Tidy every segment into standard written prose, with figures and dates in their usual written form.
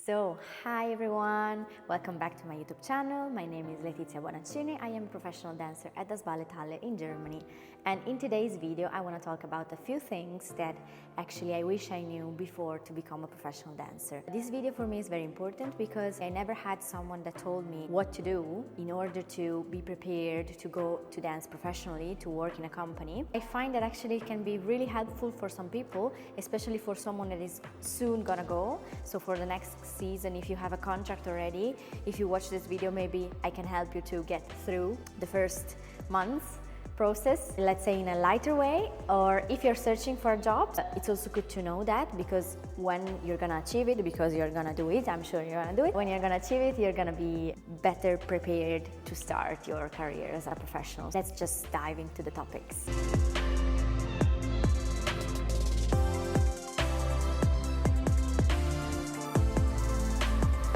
So, hi everyone, welcome back to my YouTube channel. My name is Letizia Bonaccini. I am a professional dancer at Das Ballet Halle in Germany. And in today's video, I want to talk about a few things that actually I wish I knew before to become a professional dancer. This video for me is very important because I never had someone that told me what to do in order to be prepared to go to dance professionally, to work in a company. I find that actually it can be really helpful for some people, especially for someone that is soon gonna go. So for the next season, if you have a contract already, if you watch this video, maybe I can help you to get through the first months process, let's say in a lighter way. Or if you're searching for a job, it's also good to know that, because when you're gonna achieve it, because you're gonna do it, I'm sure you're gonna do it, when you're gonna achieve it, you're gonna be better prepared to start your career as a professional. Let's just dive into the topics.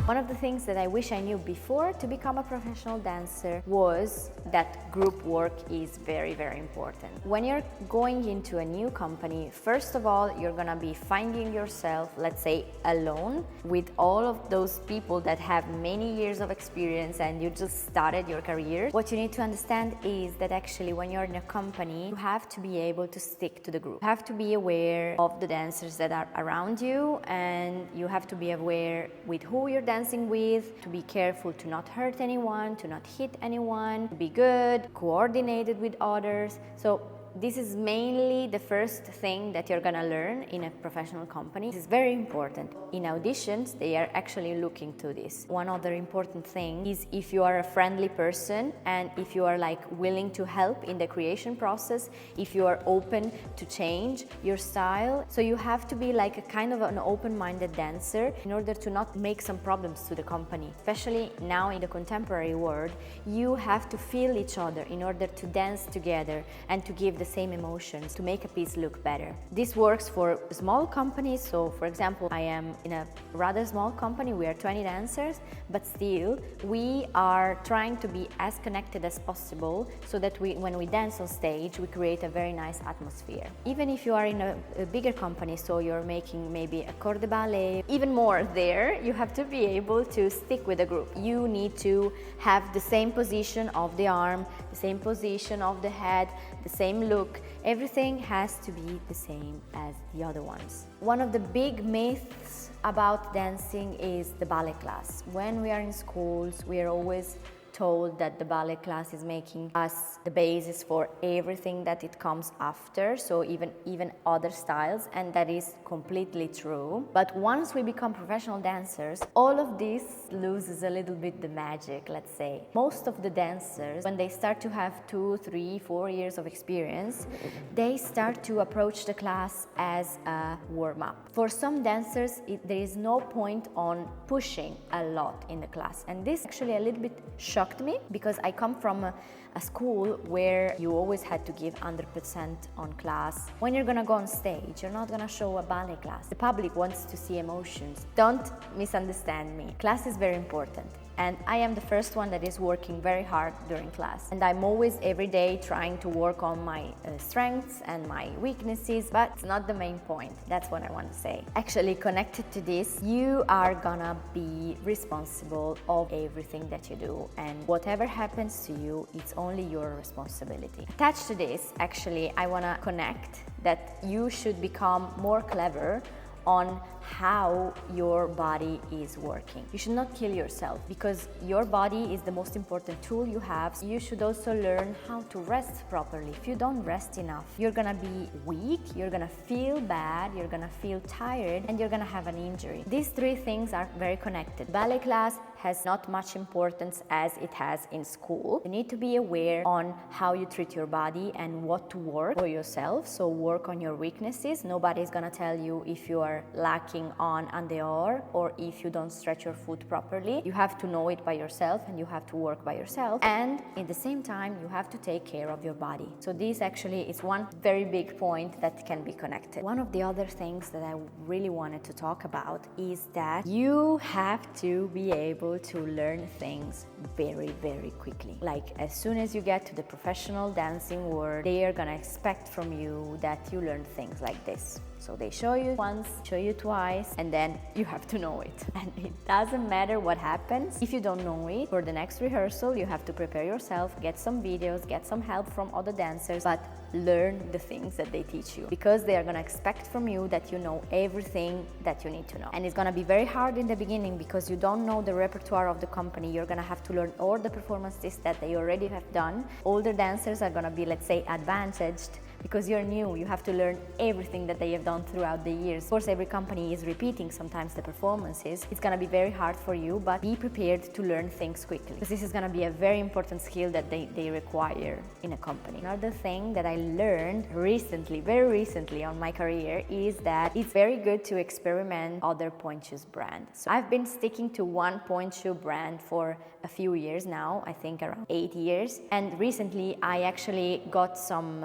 One of the things that I wish I knew before to become a professional dancer was that group work is very, very important. When you're going into a new company, first of all, you're gonna be finding yourself, let's say, alone with all of those people that have many years of experience and you just started your career. What you need to understand is that actually when you're in a company, you have to be able to stick to the group. You have to be aware of the dancers that are around you, and you have to be aware with who you're dancing with, to be careful to not hurt anyone, to not hit anyone, to be good, coordinated with others. So this is mainly the first thing that you're gonna learn in a professional company. This is very important. In auditions, they are actually looking to this. One other important thing is if you are a friendly person and if you are willing to help in the creation process, if you are open to change your style. So you have to be like a kind of an open-minded dancer in order to not make some problems to the company. Especially now in the contemporary world, you have to feel each other in order to dance together and to give the same emotions to make a piece look better. This works for small companies. So for example, I am in a rather small company, we are 20 dancers, but still we are trying to be as connected as possible so that when we dance on stage, we create a very nice atmosphere. Even if you are in a bigger company, so you're making maybe a corps de ballet, even more there, you have to be able to stick with the group. You need to have the same position of the arm, the same position of the head, the same look. Everything has to be the same as the other ones. One of the big myths about dancing is the ballet class. When we are in schools, we are always told that the ballet class is making us the basis for everything that it comes after, so even other styles, and that is completely true. But once we become professional dancers, all of this loses a little bit the magic, let's say. Most of the dancers, when they start to have 2, 3, 4 years of experience, they start to approach the class as a warm-up. For some dancers, there is no point on pushing a lot in the class, and this actually a little bit shocked me, because I come from a school where you always had to give 100% on class. When you're gonna go on stage, you're not gonna show a ballet class. The public wants to see emotions. Don't misunderstand me. Class is very important. And I am the first one that is working very hard during class. And I'm always every day trying to work on my strengths and my weaknesses, but it's not the main point. That's what I want to say. Actually, connected to this, you are gonna be responsible of everything that you do. And whatever happens to you, it's only your responsibility. Attached to this, actually, I wanna connect that you should become more clever on how your body is working. You should not kill yourself, because your body is the most important tool you have. You should also learn how to rest properly. If you don't rest enough, you're gonna be weak, you're gonna feel bad, you're gonna feel tired, and you're gonna have an injury. These three things are very connected. Ballet class has not much importance as it has in school. You need to be aware on how you treat your body and what to work for yourself. So work on your weaknesses. Nobody's gonna tell you if you are lacking on en dehors or if you don't stretch your foot properly. You have to know it by yourself and you have to work by yourself. And at the same time, you have to take care of your body. So this actually is one very big point that can be connected. One of the other things that I really wanted to talk about is that you have to be able to learn things very, very quickly. Like as soon as you get to the professional dancing world, they are gonna expect from you that you learn things like this. So they show you once, show you twice, and then you have to know it. And it doesn't matter what happens if you don't know it. For the next rehearsal, you have to prepare yourself, get some videos, get some help from other dancers, but learn the things that they teach you, because they are going to expect from you that you know everything that you need to know. And it's going to be very hard in the beginning because you don't know the repertoire of the company. You're going to have to learn all the performances that they already have done. Older dancers are going to be, let's say, advantaged because you're new. You have to learn everything that they have done throughout the years. Of course, every company is repeating sometimes the performances. It's going to be very hard for you, but be prepared to learn things quickly, because this is going to be a very important skill that they require in a company. Another thing that I learned recently, very recently on my career, is that it's very good to experiment other pointe shoes brands. So I've been sticking to one pointe shoe brand for a few years now, I think around 8 years. And recently I actually got some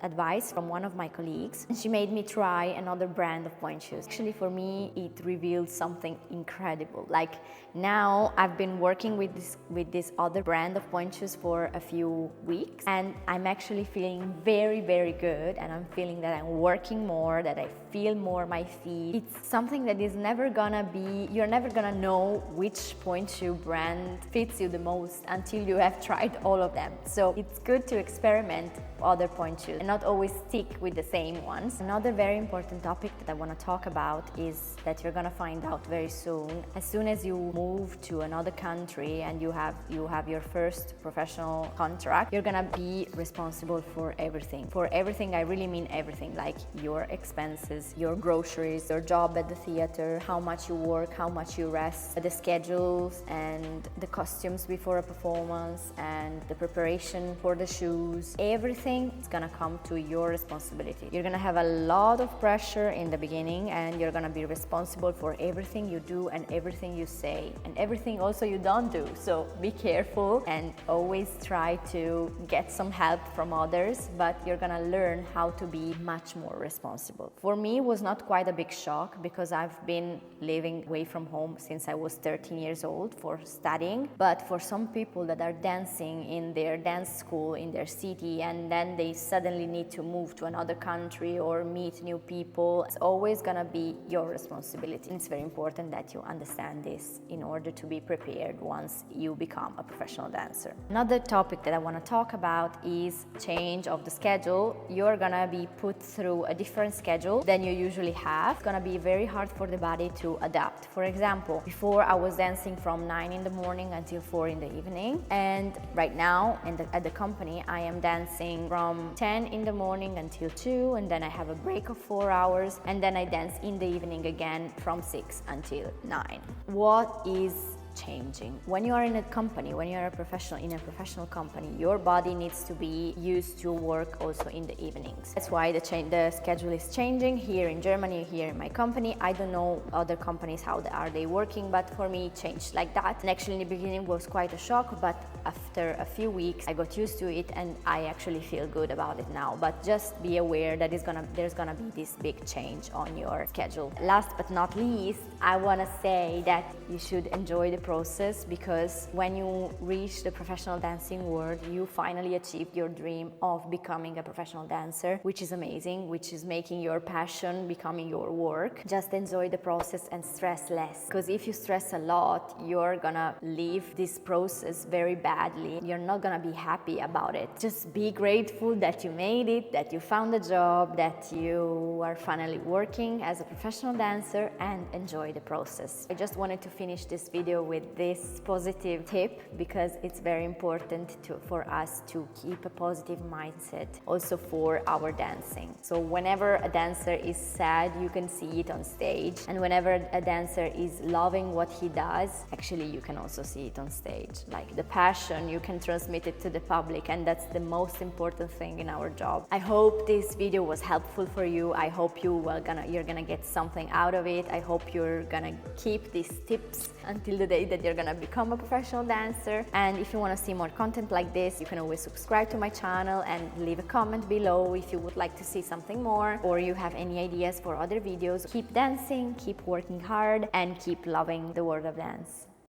advice from one of my colleagues, and she made me try another brand of pointe shoes. Actually, for me, it revealed something incredible. Like, now I've been working with this other brand of pointe shoes for a few weeks, and I'm actually feeling very, very good, and I'm feeling that I'm working more, that I feel more my feet. It's something that is never gonna be, you're never gonna know which pointe shoe brand fits you the most until you have tried all of them. So it's good to experiment other pointe shoes and not always stick with the same ones. Another very important topic that I want to talk about is that you're going to find out very soon. As soon as you move to another country and you have your first professional contract, you're going to be responsible for everything. For everything, I really mean everything, like your expenses, your groceries, your job at the theater, how much you work, how much you rest, the schedules and the costumes before a performance and the preparation for the shoes. Everything is gonna come to your responsibility. You're gonna have a lot of pressure in the beginning, and you're gonna be responsible for everything you do and everything you say and everything also you don't do. So be careful and always try to get some help from others, but you're gonna learn how to be much more responsible. For me, it was not quite a big shock because I've been living away from home since I was 13 years old for studying. But for some people that are dancing in their dance school in their city and then they suddenly need to move to another country or meet new people, it's always gonna be your responsibility. And it's very important that you understand this in order to be prepared once you become a professional dancer. Another topic that I want to talk about is change of the schedule. You're gonna be put through a different schedule than you usually have. It's gonna be very hard for the body to adapt. For example, before I was dancing from 9 in the morning until 4 in the evening, and right now at the company I am dancing from 10 in the morning until 2, and then I have a break of 4 hours, and then I dance in the evening again from 6 until 9. What is changing? When you are in a company, when you are in a professional company, your body needs to be used to work also in the evenings. That's why the schedule is changing here in Germany, here in my company. I don't know other companies how are they working, but for me it changed like that. And actually in the beginning it was quite a shock, but after a few weeks I got used to it and I actually feel good about it now. But just be aware that there's gonna be this big change on your schedule. Last but not least, I wanna say that you should enjoy the process, because when you reach the professional dancing world, you finally achieved your dream of becoming a professional dancer, which is amazing, which is making your passion becoming your work. Just enjoy the process and stress less, because if you stress a lot, you're gonna leave this process very badly. You're not gonna be happy about it. Just be grateful that you made it, that you found a job, that you are finally working as a professional dancer, and enjoy the process. I just wanted to finish this video with this positive tip, because it's very important for us to keep a positive mindset also for our dancing. So whenever a dancer is sad, you can see it on stage, and whenever a dancer is loving what he does, actually you can also see it on stage. Like the passion, you can transmit it to the public, and that's the most important thing in our job. I hope this video was helpful for you. I hope you're gonna get something out of it. I hope you're gonna keep these tips until the day that you're gonna become a professional dancer. And if you want to see more content like this, you can always subscribe to my channel and leave a comment below if you would like to see something more, or you have any ideas for other videos. Keep dancing, keep working hard, and keep loving the world of dance.